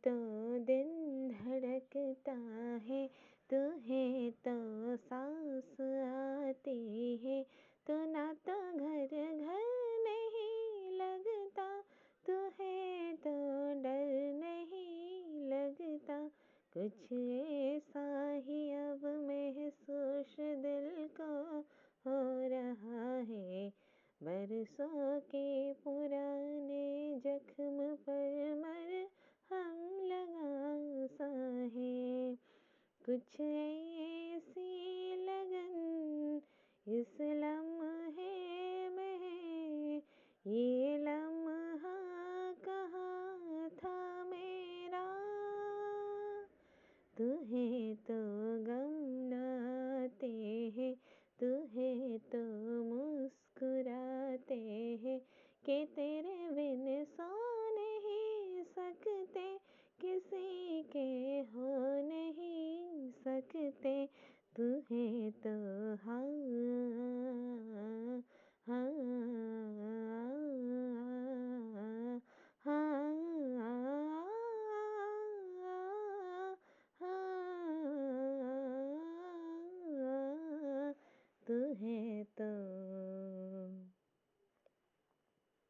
तो दिन धड़कता है, तू है तो सांस आती है, तू ना तो घर घर नहीं लगता, तू है तो डर नहीं लगता। कुछ ऐसा ही अब महसूस दिल को हो रहा है, बरसों के पुराने जख्म पर मरहम लगा सा है। कुछ ऐसी लगन इस लम्हे में है, ये लम्हा कहाँ था मेरा। तू है तो गम नाते हैं, तू है तो मुस्कुराते हैं, कि तेरे बिन सो नहीं सकते, किसी के हो नहीं सकते। तू है तो हाँ हाँ हाँ हाँ, तू है तो